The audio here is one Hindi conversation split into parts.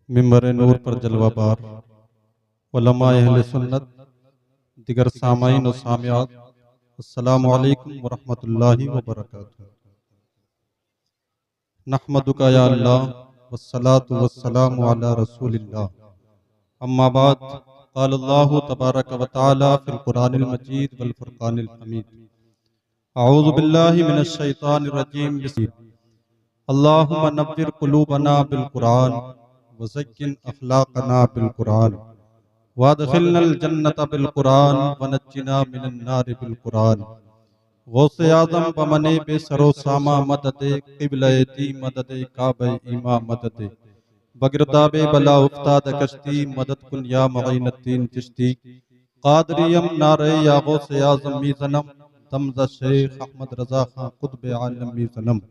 मिंबर नूर पर जलवाबार उलमा अहले सुन्नत दिगर सामाईन और सामियात अस्सलामु अलैकुम वरहमतुल्लाहि वबरकातुहू। नहमदुका या अल्लाह वस्सलातु वस्सलामु अला रसूलिल्लाह। अम्मा बाद क़ाल अल्लाहु तबारक व तआला फ़िल क़ुरानिल मजीद वल फ़ुरक़ानिल हमीद। अऊज़ु बिल्लाहि मिनश शैतानिर रजीम। अल्लाहुम्मा नव्विर क़ुलूबना बिल क़ुरान वज़क्किन अख़लाक़ना बिल क़ुरान वादखिलनल जन्नत बिल क़ुरान वनज्जिना मिनन नार बिल क़ुरान। गौसे आज़म बमने बेसरो सामा मददे क़िबलती मददे काबे इमा मददे बगिरदाबे बला उफ्ताद कश्ती मदद कुन या मईनुद्दीन चिश्ती क़ादरियम नारे या गौसे आज़म मीज़नम तमज़ा शेख अहमद रज़ा खां क़ुत्ब आलम मीज़नम।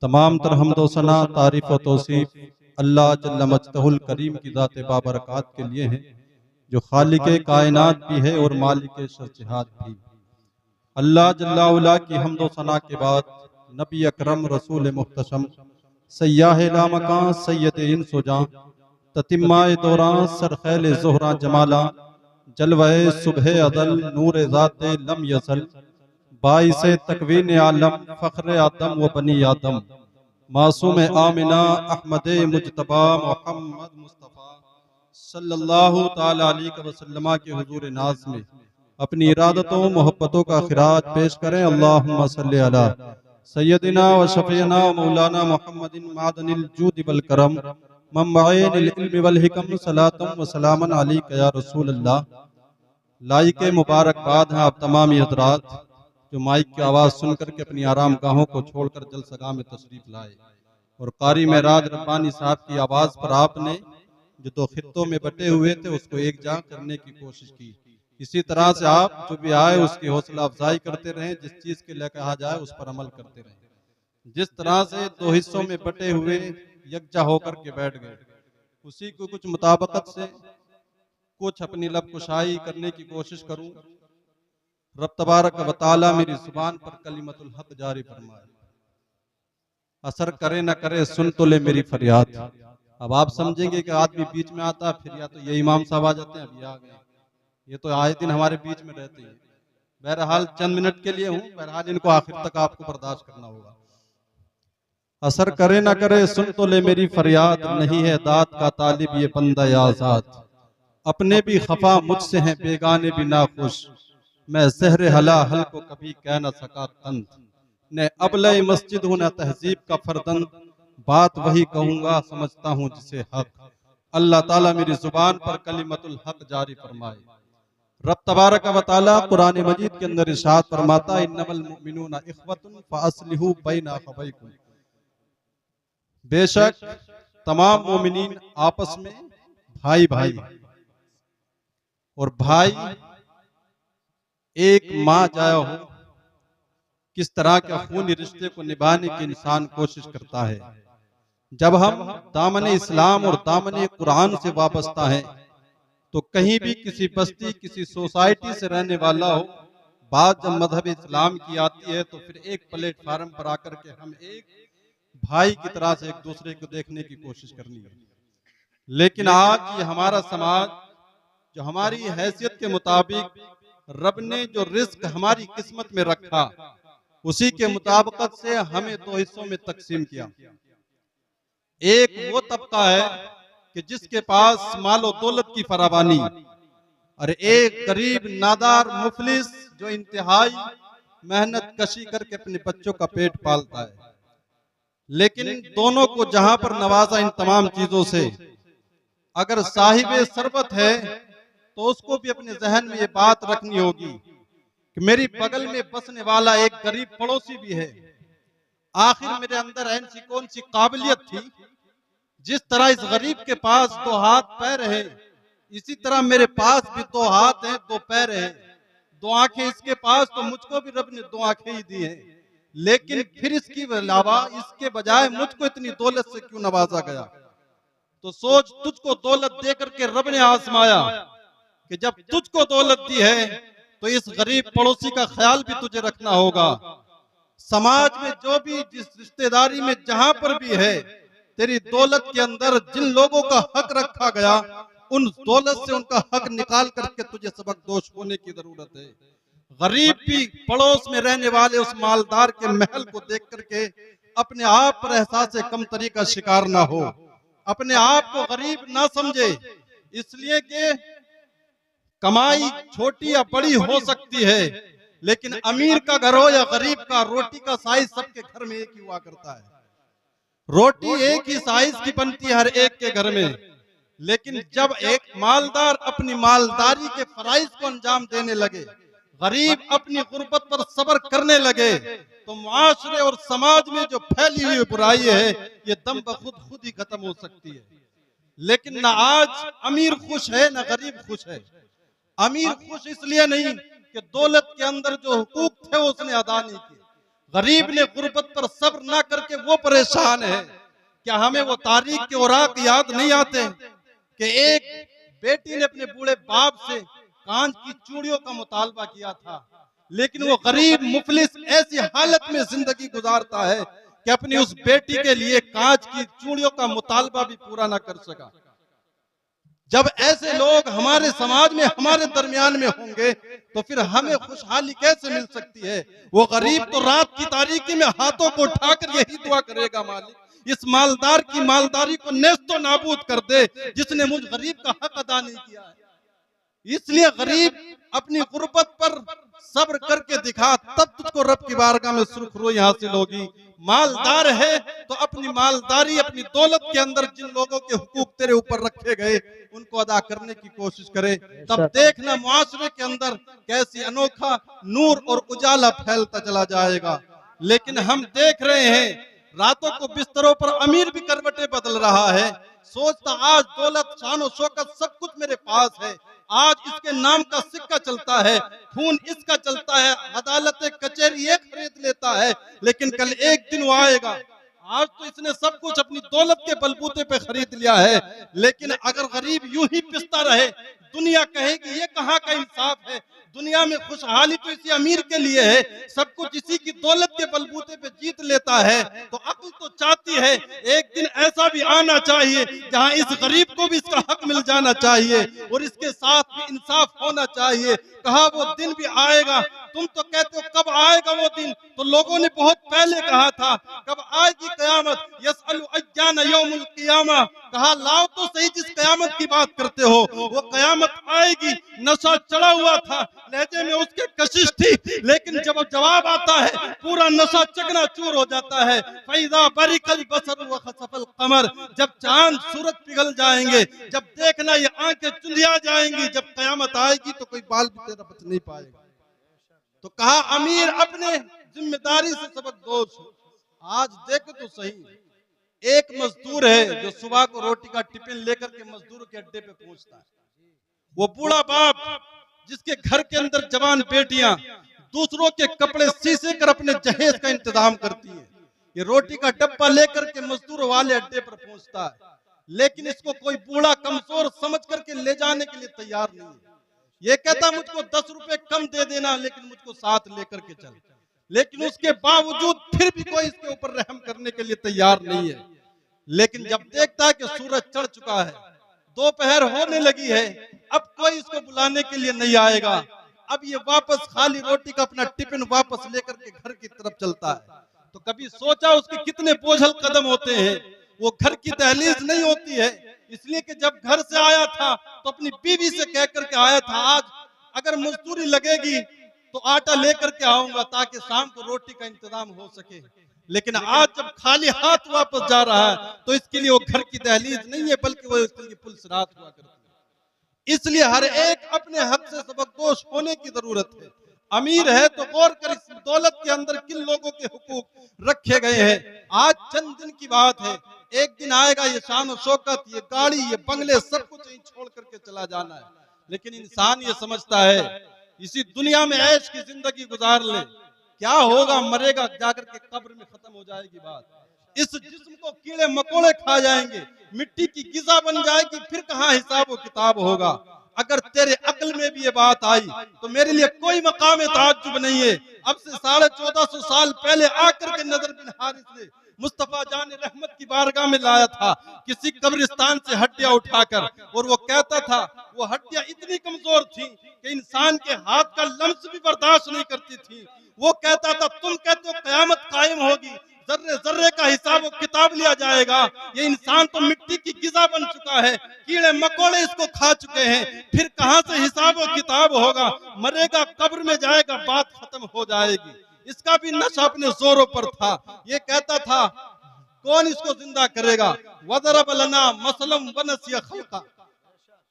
तमाम तर हम्दो सना तारीफ़ व तौसीफ़ अल्लाह जल्ल मजदहुल करीम की ज़ात बाबरकात के लिए है, जो खालिक़े कायनात भी है और मालिके शर्जिहात भी। अल्लाह जल्ला उला की हम्दो सना के बाद नबी अकरम रसूल मुहतशम सय्याह लामकां सैयद इंस व जां ततिम्माए दौरां सरखैल ज़ोहरा जमाला जलवाए सुबह अदल नूर ज़ाते लम यज़ल बाइसे तकवीन आलम फ़ख्र आदम व बनी आदम मासूम आमिना अहमद मुजतबा मोहम्मद मुस्तफ़ा सल्लल्लाहु ताला अलैहि वसल्लम के हुजूर नाज़ में अपनी इरादतों मोहब्बतों का खिराज पेश करें। अल्लाहुम्मा सल्ली अला सय्यदिना व शफ़ीना व मौलाना मुहम्मदिन मादनिल जूद वल करम मम्बाइनिल इल्म वल हिकम सलातम व सलामन अलैका या रसूल अल्लाह। लाइक मुबारकबाद हैं आप तमामी हजरात जो माइक की आवाज़ सुनकर के अपनी आराम गाहों को छोड़कर जलसगा में तशरीफ लाए, और कारी महराज रब्बानी साहब की आवाज़ पर आपने जो दो खित्तों में बटे हुए थे उसको एक जा करने की कोशिश की। इसी तरह से आप जो भी आए उसकी हौसला अफजाई करते रहें, जिस चीज के लिए कहा जाए उस पर अमल करते रहें। जिस तरह से दो हिस्सों में बटे हुए यकजा होकर के बैठ गए, उसी को कुछ मुताबकत से कुछ अपनी लब कुशाई करने की कोशिश करूं। रब तबारक व तआला मेरी जुबान पर कलिमतुल हक जारी फरमाए, असर करे न करे सुन तो ले मेरी फरियाद। अब आप समझेंगे कि आदमी बीच में आता फिर या तो ये इमाम साहब आ जाते हैं, अभी आ गए, ये तो आए दिन हमारे बीच में रहते हैं। बहरहाल चंद मिनट के लिए हूं, बहरहाल इनको आखिर तक आपको बर्दाश्त करना होगा। असर करे ना करे सुन तो ले मेरी फरियाद, नहीं है दात का तालिब ये बंदा आजाद। अपने भी खफा मुझसे हैं बेगाने भी नाखुश, मैं ज़हर हला हल को कभी कह न सका तंत। न अबले मस्जिद हूं न तहजीब का फर्दंद, बात वही कहूंगा समझता हूं जिसे हक। अल्लाह ताला मेरी जुबान पर कलिमतुल हक जारी फरमाए। रब तबारक व तआला कुरान मजीद के अंदर इरशाद फरमाता है, इन्नमल मुमिनूना इख्वतुन फअस्लिहू बैना अखवैकुम। बेशक तमाम मोमिनीन आपस में भाई भाई हैं, और भाई एक माँ जाया हो किस तरह के खूनी रिश्ते को निभाने की इंसान कोशिश करता है। जब हम दामन इस्लाम और दामन कुरान से वाबस्ता है तो कहीं भी किसी बस्ती किसी सोसाइटी से रहने वाला हो, बात जब मजहब इस्लाम की आती है तो फिर एक प्लेटफार्म पर आकर के हम एक भाई की तरह से एक दूसरे को देखने की कोशिश करनी है। लेकिन आज ये हमारा समाज जो हमारी हैसियत के मुताबिक रब ने जो रिस्क हमारी किस्मत में रखा उसी के मुताबिकत से हमें दो हिस्सों में तकसीम किया। एक वो तबका है कि जिसके पास मालो दौलत की फरावानी, और एक गरीब नादार मुफलिस जो इंतहाई मेहनत कशी करके अपने बच्चों का पेट पालता है। लेकिन दोनों को जहां पर नवाजा इन तमाम चीजों से, अगर साहिब सरबत है तो उसको भी अपने जहन में ये बात रखनी होगी कि मेरी बगल में बसने वाला एक गरीब पड़ोसी भी है। आखिर मेरे अंदर ऐसी कौन सी काबिलियत थी, जिस तरह इस गरीब के पास दो हाथ पैर है, इसी तरह मेरे पास भी दो हाथ हैं दो पैर हैं, दो आंखें इसके पास, तो मुझको भी रब ने दो आंखें ही दी हैं। लेकिन फिर इसके अलावा इसके बजाय मुझको इतनी दौलत से क्यों नवाजा गया? तो सोच, तुझको दौलत दे करके रब ने आजमाया कि जब तुझको दौलत दी है तो इस गरीब पड़ोसी का ख्याल भी तुझे रखना होगा। समाज में जो भी जिस रिश्तेदारी में जहां पर भी है, तेरी दौलत के अंदर जिन लोगों का हक रखा गया, उन दौलत से उनका हक निकाल करके तुझे सबक दोष होने की जरूरत है। गरीब भी पड़ोस में रहने वाले उस मालदार के महल को देख करके अपने आप पर एहसास कमतरी का शिकार ना हो, अपने आप को गरीब ना समझे, इसलिए कि कमाई छोटी या बड़ी हो सकती है, लेकिन अमीर का घर हो या गरीब का, रोटी का साइज सबके घर में एक ही हुआ करता है। रोटी एक ही साइज की बनती है हर एक के घर में, लेकिन जब एक मालदार अपनी मालदारी के फराइज को अंजाम देने लगे, गरीब अपनी गुर्बत पर सब्र करने लगे, तो मुआशरे और समाज में जो फैली हुई बुराई है ये दम खुद ही खत्म हो सकती है। लेकिन ना आज अमीर खुश है ना गरीब खुश है। अमीर खुश इसलिए नहीं कि दौलत के अंदर जो हुकूक थे वो उसने अदा नहीं किए, गरीब ने गुर्बत पर सब्र ना करके वो परेशान है। क्या हमें वो तारीख के औराक याद नहीं आते कि एक बेटी ने अपने बूढ़े बाप से कांच की चूड़ियों का मुतालबा किया था, लेकिन वो गरीब मुफलिस ऐसी हालत में जिंदगी गुजारता है कि अपनी उस बेटी के लिए कांच की चूड़ियों का मुतालबा भी पूरा ना कर सका। जब ऐसे लोग हमारे समाज में हमारे दरमियान में होंगे तो फिर हमें खुशहाली कैसे मिल सकती है। वो गरीब तो रात की तारीकी में हाथों को उठाकर यही दुआ करेगा, मालिक इस मालदार की मालदारी को नेस्तो नाबूद कर दे जिसने मुझ गरीब का हक अदा नहीं किया है। इसलिए गरीब अपनी गुर्बत पर सब्र करके दिखा, तब तुझको रब की बारगाह में सुरखरुई हासिल होगी। मालदार है तो अपनी मालदारी, अपनी दौलत के अंदर जिन लोगों के हुकूक तेरे ऊपर रखे गए उनको अदा करने की कोशिश करे, तब देखना मुआशरे के अंदर कैसी अनोखा नूर और उजाला फैलता चला जाएगा। लेकिन हम देख रहे हैं रातों को बिस्तरों पर अमीर भी करवटें बदल रहा है, सोचता आज दौलत शान और शौकत सब कुछ मेरे पास है, आज इसके नाम का सिक्का चलता है, खून इसका चलता है, अदालत कचहरी ये खरीद लेता है, लेकिन कल एक दिन वो आएगा, आज तो इसने सब कुछ अपनी दौलत के बलबूते पे खरीद लिया है। लेकिन अगर गरीब यूं ही पिसता रहे, दुनिया कहेगी ये कहाँ का इंसाफ है, दुनिया में खुशहाली तो इसी अमीर के लिए है, सब कुछ इसी की दौलत के बलबूते पे जीत लेता है। तो अक्ल तो चाहती है एक दिन ऐसा भी आना चाहिए जहां इस गरीब को भी इसका हक मिल जाना चाहिए और इसके साथ भी इंसाफ होना चाहिए। कहा वो दिन भी आएगा, तुम तो कहते हो कब आएगा वो दिन, तो लोगों ने बहुत पहले कहा था कब आएगी कयामत, यसअलु अय्यान यौमुल क़ियामा, कहा लाओ तो सही जिस कयामत की बात करते हो, वो कयामत आएगी। नशा चढ़ा हुआ था, लहजे में उसके कशिश थी, लेकिन जब जवाब आता है पूरा नशा चकनाचूर हो जाता है। फैज़ा बरिकल बसर व खसफल कमर, जब चांद सूरज पिघल जाएंगे, जब देखना ये आंखें चुंधिया जाएंगी, जब कयामत आएगी तो कोई बाल भी तेरा बच नहीं पाएगा। तो कहा अमीर अपने जिम्मेदारी से सबक दोष। आज देखो तो सही, एक मजदूर है जो सुबह को रोटी का टिफिन लेकर के मजदूर के अड्डे पे पहुंचता है, वो बूढ़ा बाप जिसके घर के अंदर जवान बेटियां दूसरों के कपड़े सीसे कर अपने जहेज का इंतजाम करती है, ये रोटी का डब्बा लेकर के मजदूर वाले अड्डे पर पहुंचता है, लेकिन इसको कोई बूढ़ा कमजोर समझ करके ले जाने के लिए तैयार नहीं है। ये कहता मुझको 10 रुपए कम दे देना, लेकिन मुझको साथ लेकर के चल, लेकिन उसके बावजूद फिर भी कोई इसके ऊपर रहम करने के लिए तैयार नहीं है। लेकिन जब देखता है कि सूरज चढ़ चुका है, दोपहर होने लगी है, अब कोई इसको बुलाने के लिए नहीं आएगा, अब ये वापस खाली रोटी का अपना टिफिन वापस लेकर के घर की तरफ चलता है। तो कभी सोचा उसके कितने बोझल कदम होते हैं, वो घर की दहलीज नहीं होती है, इसलिए कि जब घर से आया था तो अपनी बीवी से कह करके आया था आज अगर मजदूरी लगेगी तो आटा लेकर के आऊंगा ताकि शाम को रोटी का इंतजाम हो सके। लेकिन आज जब खाली हाथ वापस जा रहा है तो इसके लिए वो घर की दहलीज नहीं है, बल्कि वो इसके लिए पुलसरात हुआ करती है। इसलिए हर एक अपने हक से सबकदोश होने की जरूरत है। अमीर है तो गौर कर इस दौलत के अंदर किन लोगों के हुकूक रखे गए हैं। आज चंद दिन की बात है, एक दिन आएगा ये शान और शौकत, ये गाड़ी, ये बंगले सब कुछ यहीं छोड़ करके चला जाना है। लेकिन इंसान ये समझता है इसी दुनिया में ऐश की जिंदगी गुजार ले, क्या होगा, मरेगा जाकर के कब्र में खत्म हो जाएगी बात। इस जिस्म को कीड़े मकोड़े खा जाएंगे, मिट्टी की गिजा बन जाएगी, फिर कहाँ हिसाब व किताब होगा। अगर तेरे अक्ल में भी ये बात आई तो मेरे लिए कोई मकाम ताज्जुब नहीं है। अब से 1450 साल पहले आकर के नजर बिन हारिस ने मुस्तफा जान रहमत की बारगाह में लाया था किसी कब्रिस्तान से हड्डियां उठाकर, और वो कहता था वो हड्डियां इतनी कमजोर थी कि इंसान के हाथ का लम्स भी बर्दाश्त नहीं करती थी। वो कहता था तुम कहते हो कयामत कायम होगी, जर्रे जर्रे का हिसाब वो किताब लिया जाएगा, ये इंसान तो मिट्टी की गिजा बन चुका है, कीड़े मकोड़े इसको खा चुके हैं, फिर कहां से हिसाब और किताब होगा, मरेगा कब्र में जाएगा, बात खत्म हो जाएगी। इसका भी नशा अपने जोरों पर था। ये कहता था कौन इसको जिंदा करेगा, वदरब लना मसलम वनसिया खल्का,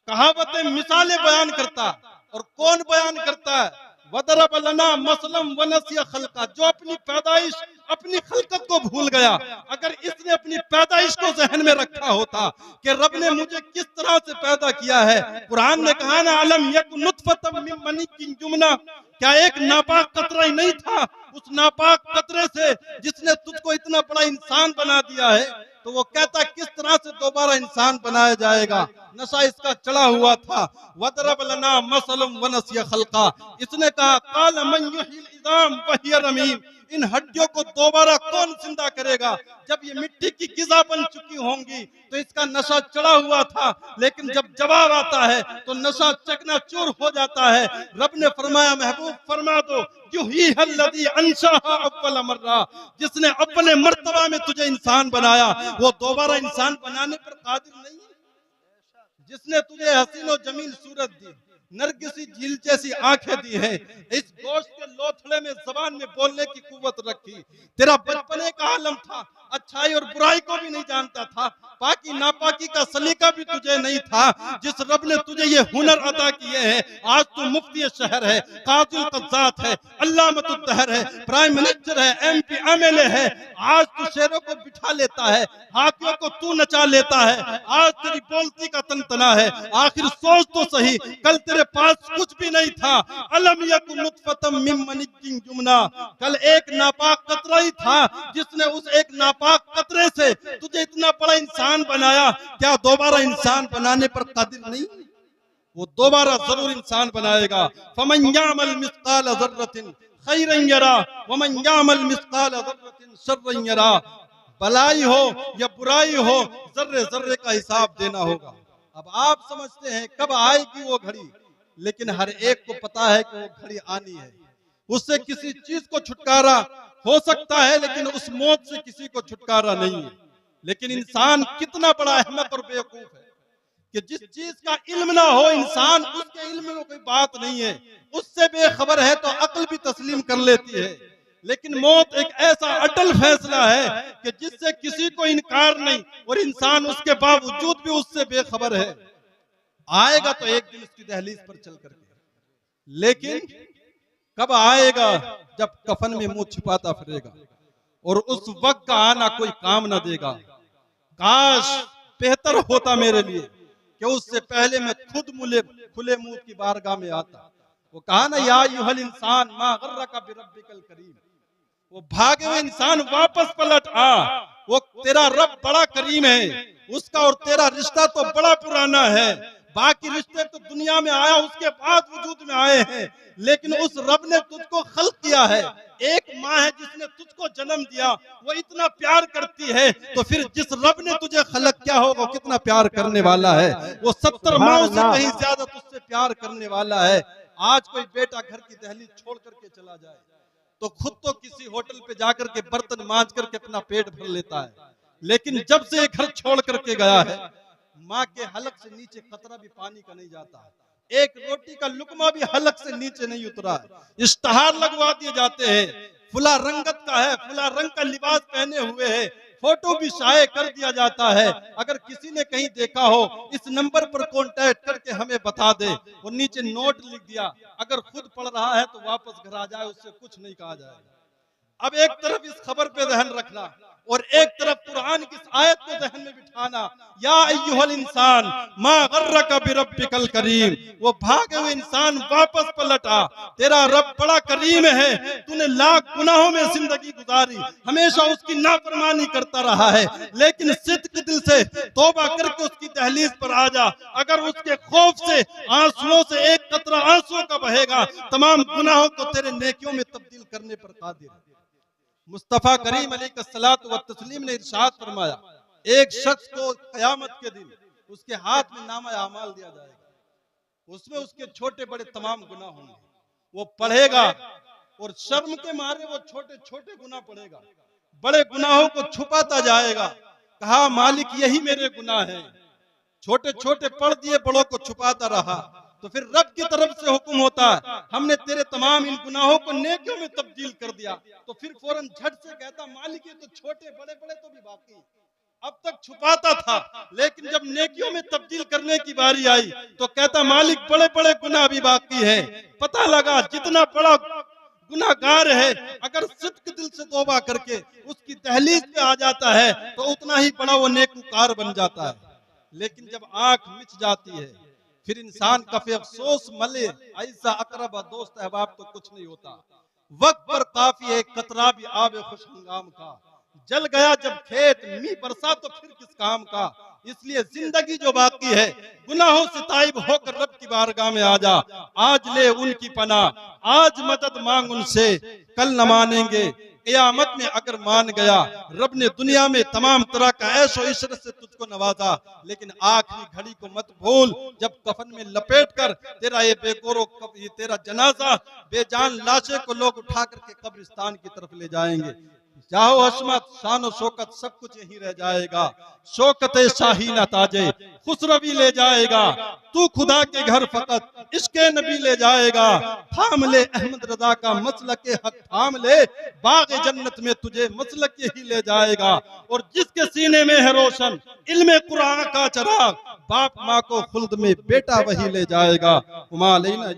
कहावतें मिसालें बयान करता, और कौन बयान करता है, वदरब लना मसलम वनसिया खल्का, जो अपनी पैदाइश अपनी खलकत को भूल गया। अगर इसने अपनी पैदाइश को जहन में रखा होता कि रब ने मुझे किस तरह से पैदा किया है, कुरान ने कहा ना अलम यक नुतफतम मिन मनिकिन जुमना, क्या एक नापाक कतरा ही नहीं था, उस नापाक कतरे से जिसने तुझको इतना बड़ा इंसान बना दिया है। तो वो कहता किस तरह से दोबारा इंसान बनाया जाएगा, नशा इसका चढ़ा हुआ था। वदरब लना मसलम वनसिया खल्का, इसने कहा काल मन युहिल इज़ाम वहिय रमीम, इन हड्डियों को दोबारा कौन जिंदा करेगा जब ये मिट्टी की गिजा बन चुकी होंगी। तो इसका नशा चढ़ा हुआ था, लेकिन जब जवाब आता है तो नशा चकनाचूर हो जाता है। रब ने फरमाया महबूब फरमा दो युहीहल्लज़ी अंशअहा अव्वल मर्रा, जिसने अपने मर्तबा में तुझे इंसान बनाया वो दोबारा इंसान बनाने पर कादिर नहीं है। जिसने तुझे हसीन और जमील सूरत दी, नरगिसी झील जैसी आंखें दी हैं, इस गोश्त के लोथड़े में जबान में बोलने की कुव्वत रखी, तेरा बचपने का आलम था, अच्छाई और बुराई को भी नहीं जानता था, पाकी नापाकी का सलीका भी तुझे नहीं था। जिस रब ने तुझे ये हुनर अता किए हैं, आज तू मुफ्ती शहर है, कातिल कज़्ज़ात है, अल्लामतुद्दहर है, प्राइम मिनिस्टर है, MP MLA है, आज तू शेरों को बिठा लेता है, हाथियों को तू नचा लेता है, आज तेरी बोलती का तनतना है। आखिर सोच तो सही, कल तेरे पास कुछ भी नहीं था। अलम यकुन नुतफतम मिन मनिकिन जुमना, कल एक नापाक कतरा ही था, जिसने उस एक नापाक कतरे से तुझे इतना बड़ा इंसान बनाया, क्या दोबारा इंसान बनाने पर कादिर नहीं? वो दोबारा जरूर इंसान बनाएगा। फमन यामल मिस्काल ज़र्रतिन खैरन यरा वमन यामल मिस्काल ज़र्रतिन शर्रन यरा, भलाई हो या बुराई हो, जर्रे जर्रे का हिसाब देना होगा। अब आप समझते हैं कब आएगी वो घड़ी, लेकिन हर एक को पता है कि वो घड़ी आनी है। उससे किसी चीज को छुटकारा हो सकता है, लेकिन उस मौत से किसी को छुटकारा नहीं है। लेकिन इंसान कितना बड़ा अहमक और बेवकूफ है कि जिस चीज का इल्म ना हो इंसान, उसके इल्म में कोई बात नहीं है, उससे बेखबर है तो अक्ल भी तस्लीम कर लेती है। लेकिन मौत एक ऐसा अटल फैसला है कि जिससे किसी को इनकार नहीं, और इंसान उसके बावजूद भी उससे बेखबर है। आएगा तो एक दिन उसकी दहलीज पर चल करके, लेकिन कब आएगा जब कफन में मुंह छिपाता फिरेगा, और उस वक्त का आना कोई काम ना देगा। काश बेहतर होता मेरे लिए कि उससे पहले मैं खुद खुले मुंह की बारगाह में आता। वो कहा ना या अय्युहल इंसान मा गर्रका बिरब्बिकल करीम, वो भागे हुए इंसान वापस पलट आ, वो तेरा रब बड़ा करीम है, उसका और तेरा रिश्ता तो बड़ा पुराना है। बाकी रिश्ते तो दुनिया में आया उसके बाद वजूद में आए हैं, लेकिन उस रब ने तुझको खल्क किया है। एक माँ है जिसने तुझको जन्म दिया, वो इतना प्यार करती है, तो फिर जिस रब ने तुझे खलक किया होगा कितना प्यार करने वाला है। वो 70 माओं से कहीं ज्यादा तुझसे प्यार करने वाला है। आज कोई बेटा घर की दहलीज छोड़ करके चला जाए तो खुद तो किसी होटल पे जाकर के बर्तन मांज करके अपना पेट भर लेता है, लेकिन जब से घर छोड़ करके गया है, माँ के हलक से नीचे कतरा भी पानी का नहीं जाता, एक रोटी का लुकमा भी हलक से नीचे नहीं उतरा। इश्तहार लगवा दिए जाते हैं, फुला रंगत का है, फुला रंग का लिबास पहने हुए है, फोटो भी शाये कर दिया जाता है। अगर किसी ने कहीं देखा हो इस नंबर पर कांटेक्ट करके हमें बता दे, और नीचे नोट लिख दिया, अगर खुद पढ़ रहा है तो वापस घर आ जाए, उससे कुछ नहीं कहा जाएगा। अब एक तरफ इस खबर पे ध्यान रखना और एक तरफ कुरान की इस आयत को ज़हन में बिठाना, या अय्युहल इंसान मा गर्रका बिरब्बिकल करीम, वो भागे हुए इंसान वापस पलट आ, तेरा रब बड़ा करीम है, तूने लाख गुनाहों में जिंदगी गुजारी, हमेशा उसकी नाफरमानी करता रहा है, लेकिन सिद्क दिल से तौबा करके उसकी दहलीज पर आ जा। अगर उसके खौफ से आंसुओं से एक कतरा आंसुओं का बहेगा, तमाम गुनाहों को तेरे नेकियों में तब्दील करने पर कादिर है। मुस्तफ़ा करीम अलैहिस्सलातु व तस्लीम ने इरशाद फरमाया, एक शख्स को क़यामत के दिन उसके हाथ में नामा आमाल दिया जाएगा, उसमें उसके छोटे बड़े तमाम गुनाह होंगे। वो पढ़ेगा और शर्म के मारे वो छोटे छोटे गुनाह पढ़ेगा, बड़े गुनाहों को छुपाता जाएगा। कहा मालिक यही मेरे गुनाह हैं, छोटे छोटे पढ़ दिए, बड़ों को छुपाता रहा। तो फिर रब की तरफ से हुक्म होता है, हमने तेरे तमाम इन गुनाहों को नेकियों में तब्दील कर दिया। तो फिर फौरन झट से कहता मालिक ये तो छोटे बड़े बड़े तो भी बाकी, अब तक छुपाता था, लेकिन जब नेकियों में तब्दील करने की बारी आई तो कहता मालिक बड़े बड़े गुनाह भी बाकी है। पता लगा जितना बड़ा गुनाहगार है अगर सिद्क दिल से तौबा करके उसकी दहलीज पे आ जाता है तो उतना ही बड़ा वो नेकूकार बन जाता है। लेकिन जब आंख मिच जाती है फिर इंसान कफे अफसोस मले, ऐसा अकरबा दोस्त अहबाब तो कुछ नहीं होता। वक्त पर काफी है कतरा भी आबे खुश हंगाम का, जल गया जब खेत मी बरसा तो फिर किस काम का। इसलिए जिंदगी जो बाकी है गुनाहों से ताइब होकर रब की बारगाह में आ जा, आज ले उनकी पनाह, आज मदद मांग उनसे, कल न मानेंगे क़यामत में अगर मान गया। रब ने दुनिया में तमाम तरह का ऐशो इशरत से तुझको नवाजा, लेकिन आखिरी घड़ी को मत भूल जब कफन में लपेट कर तेरा ये बेगोरो ये तेरा जनाजा बेजान लाशे को लोग उठा करके कब्रिस्तान की तरफ ले जाएंगे। जाहो हशमत शान शौकत सब कुछ यही रह जाएगा, शौकत शाही न ताजे खुसरवी ले जाएगा। तू खुदा के घर फकत इश्के नबी ले जाएगा, थाम ले अहमद रजा का मसलक के हक थाम ले, बाग जन्नत में तुझे मसलक यही ले जाएगा। और जिसके सीने में है रोशन इल्मे कुरान का चराग, बाप माँ को खुल्द में बेटा वही ले जाएगा। उमा अलैना